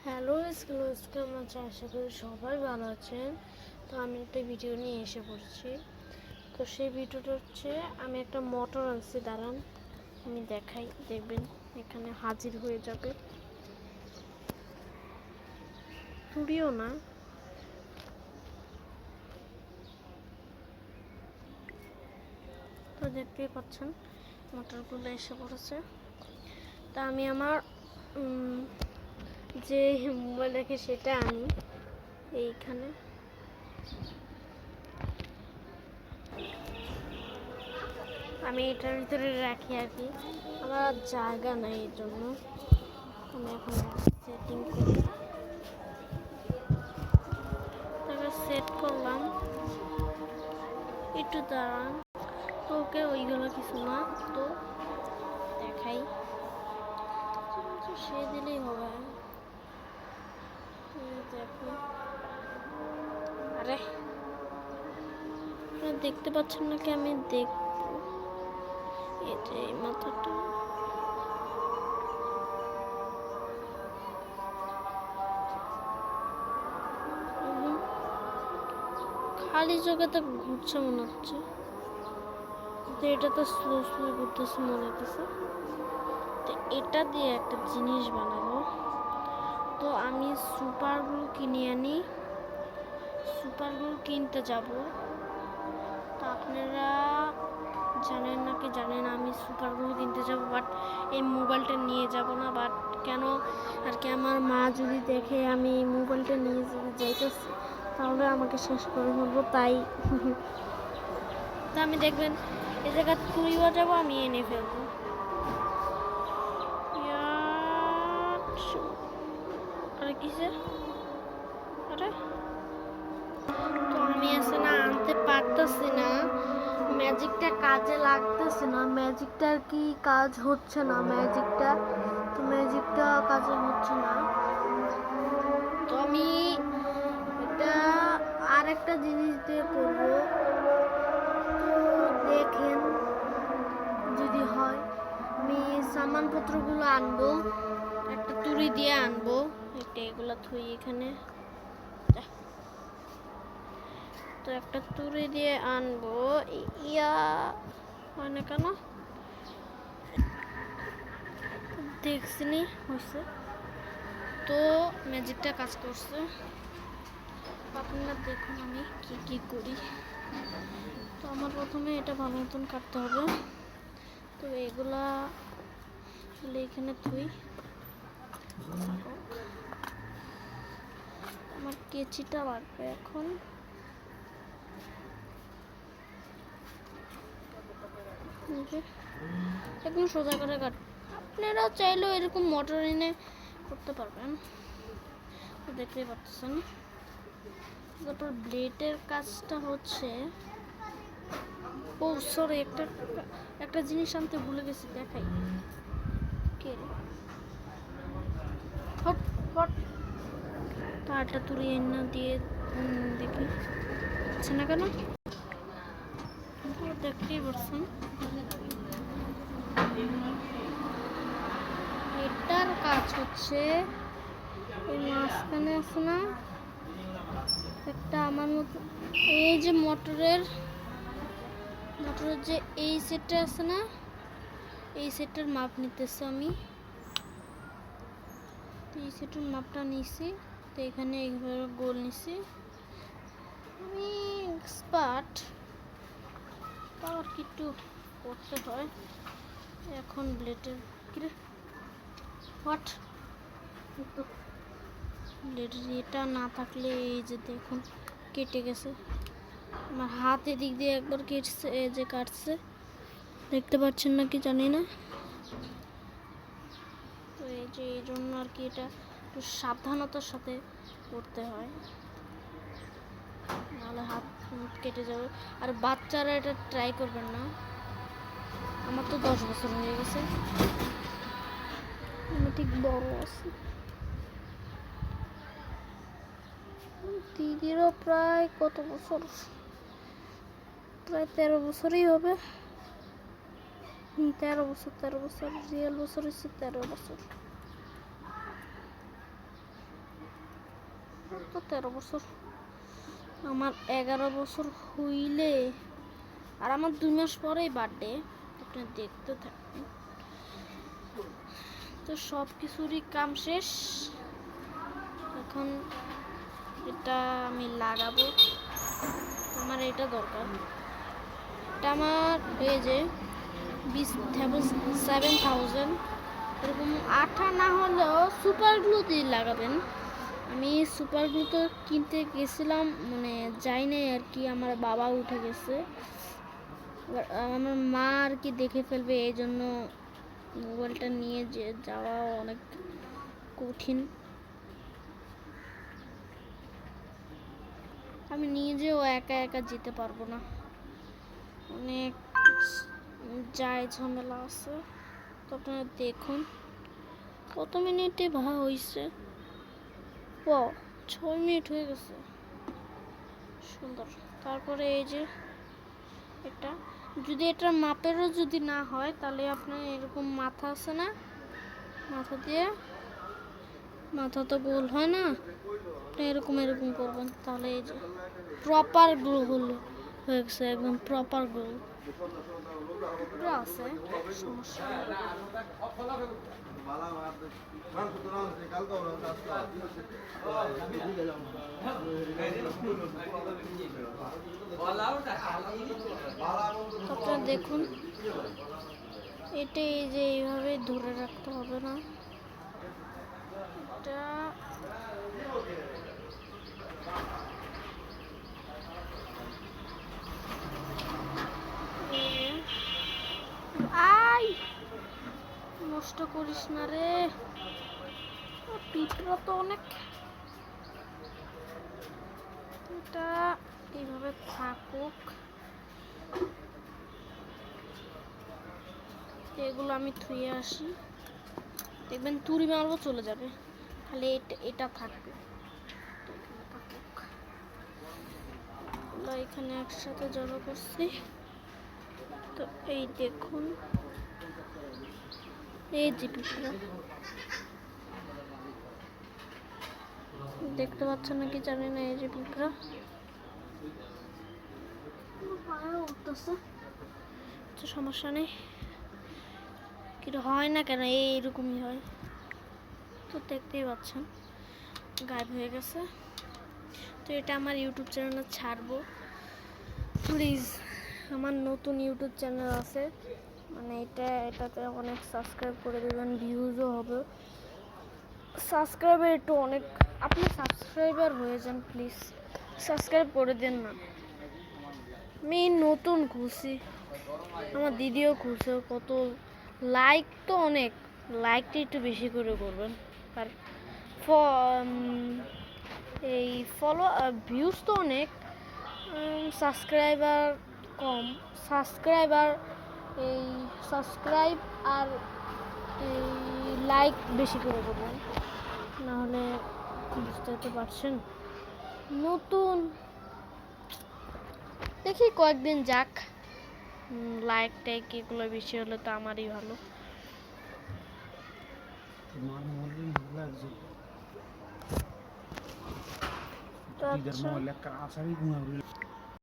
Hello school কেমন আছে? আশা করি সবাই ভালো আছেন। তো আমি একটা ভিডিও নিয়ে এসে পড়েছি। তো সেই ভিডিওটা হচ্ছে আমি একটা মোটর আনছি, দাঁড়ান আমি দেখাই, দেখবেন এখানে হাজির হয়ে যাবে। চুরিও না, তো দেখতেই পাচ্ছেন মোটরগুলো এসে পড়েছে। তা আমি আমার যে মোবাইল রেখে সেটা আনি এইখানে। আমি এটার ভিতরে রাখি আর কি, আমার জায়গা নেই, এই জন্য আমি এখন সেটিং করি। তারপরে সেট করলাম, একটু দাঁড়ান। ওকে, ওইগুলো কিছু না, তো দেখাই, সে দিলেই হবে। দেখো, আরে দেখতে পাচ্ছেন নাকি? আমি দেখবো এই যে এই মাথাটা, খালি চোখে তো ঘুরছে মনে হচ্ছে, তো এটা তো স্লো স্লো ঘুরতেছে মনে হচ্ছে। তো এটা দিয়ে একটা জিনিস বানাবো। তো আমি সুপার গ্লু কিনে আনি, সুপার গ্লু কিনতে যাব। তো আপনারা জানেন নাকি জানেন, আমি সুপার গ্লু কিনতে যাব, বাট এই মোবাইলটা নিয়ে যাব না। বাট কেন আর কি, আমার মা যদি দেখে আমি এই মোবাইলটা নিয়ে যাইতেছি তাহলে আমাকে শেষ করে ফেলবো, তাই তো আমি দেখবেন এই জায়গা তুইও যাবো, আমি এনে ফেলবো। আরে কিসে, আরে তো আমি আছে না আনতে পারতেছি না, ম্যাজিকটা কাজে লাগতেছে না, ম্যাজিকটার কি কাজ হচ্ছে না, ম্যাজিকটা কাজে হচ্ছে না। তো আমি এটা আরেকটা জিনিস দিয়ে করবো, তো দেখেন যদি হয়। আমি সামানপত্রগুলো আনবো, একটা তুড়ি দিয়ে আনবো, একটা এগুলো থুই এখানে, তো একটা তুড়ি দিয়ে আনবো। ইয়া হয় না কেন, দেখছিনি হয়েছে, তো ম্যাজিকটা কাজ করছে। আপনারা দেখুন আমি কি কি করি। তো আমার প্রথমে এটা ভালো মতন কাটতে হবে, তো এগুলা এখানে থুই। আমার কেচিটা লাগবে এখন, একদম সোজা করে কাট। আপনারা চাইলেও এরকম মোটর এনে করতে পারবেন, দেখতেই পাচ্ছেন। তারপর ব্লেডের কাজটা হচ্ছে, ও সরি, একটা জিনিস আনতে ভুলে গেছি, দেখাই। কে হট হট, তারটা তুলে এনে দিয়ে দেখি আচ্ছা না কেন, দেখতেই পারছেন। এটার কাজ হচ্ছে এই মাঝখানে আছে না একটা আমার মতো, এই যে মোটরের যে এই সেটটা আছে না, এই সেটটার মাপ নিতেছে আমি, এই সেটের মাপটা নিছি। তো এখানে এইভাবে গোল নিছি, আমি এক্সপার্ট, তাও আর কি একটু করতে হয়। এখন ব্লেডের কিরে হোয়াট, ব্লেডের এটা না থাকলে এই যে দেখুন কেটে গেছে, আমার হাত এদিক দিয়ে একবার কেটছে, এই যে কাটছে, দেখতে পাচ্ছেন নাকি জানি না। তো এই যে এই জন্য আর কি এটা একটু সাবধানতার সাথে করতে হয়, নাহলে হাত কেটে যাবে। আর বাচ্চারা এটা ট্রাই করবেন না, আমার তো 10 বছর হয়ে গেছে, আমি ঠিক বড় আছি। দিদিরও প্রায় কত বছর, প্রায় 13 বছরই হবে। 13 বছর, রিয়েল বছর হচ্ছে 13 বছর। তো 13 বছর, আমার 11 বছর হইলে, আর আমার 2 মাস পরেই বার্থডে। আপনি দেখতে থাকুন। তো সব কিছুরই কাম শেষ, এখন এটা আমি লাগাবো। আমার এটা দরকার, এটা আমার এই যে 7,000 এরকম আঠা না হলেও সুপার গ্লু দিয়ে লাগাবেন। আমি সুপার গ্লু তো কিনতে গেছিলাম, মানে যাই নাই আর কি, আমার বাবা উঠে গেছে। আমার মা আর কি দেখে ফেলবে, এই জন্য মোবাইলটা নিয়ে যাওয়া অনেক কঠিন। আমি নিজেও একা একা যেতে পারবো না, অনেক যায় ঝামেলা আছে। তো আপনারা দেখুন কত মিনিটে হয়েছে। ও 6 মিনিট হয়ে গেছে, সুন্দর। তারপরে এই যে এটা, যদি এটার মাপেরও যদি না হয়, তাহলে আপনার এরকম মাথা আছে না, মাথা দিয়ে, মাথা তো গোল হয় না, এরকম এরকম করবেন, তাহলে এই যে প্রপার গ্লু হলো হয়ে গেছে, একদম প্রপার গ্লু আছে। সমস্যা আপনারা দেখুন, এটা এই যে এইভাবে ধরে রাখতে হবে না, এটা নষ্ট করিস না রে, পিঁপড়া তো অনেক। এটা এইভাবে থাকুক, এগুলো আমি ধুয়ে আসি, দেখবেন তুড়ি মারবো চলে যাবে, খালি এটা থাকবে। এখানে একসাথে জড়ো করছি। তো এই দেখুন, এই যে পিঁপড়া দেখতে পাচ্ছেন নাকি জানি না, এই যে পিঁপড়া উঠতেছে, সমস্যা নেই, কিন্তু হয় না কেন, এইরকমই হয়। তো দেখতেই পাচ্ছেন গায়েব হয়ে গেছে। তো এটা আমার ইউটিউব চ্যানেলে ছাড়বো, প্লিজ। আমার নতুন ইউটিউব চ্যানেল আছে, মানে এটাতে অনেক সাবস্ক্রাইব করে দেবেন, ভিউজও হবে। সাবস্ক্রাইবার একটু অনেক, আপনি সাবস্ক্রাইবার হয়ে যান প্লিজ, সাবস্ক্রাইব করে দেন না। আমি নতুন খুশি, আমার দিদিও খুশি, কত লাইক তো অনেক, লাইকটা একটু বেশি করে করবেন। আর এই ফলো ভিউজ তো অনেক, সাবস্ক্রাইবার কম। সাবস্ক্রাইবার এই সাবস্ক্রাইব আর এই লাইক বেশি করে করবেন, নাহলে বুঝতে তো পারছেন। নতুন দেখি কয়েকদিন যাক, লাইক টাইক এগুলো বেশি হলে তো আমারই ভালো। আচ্ছা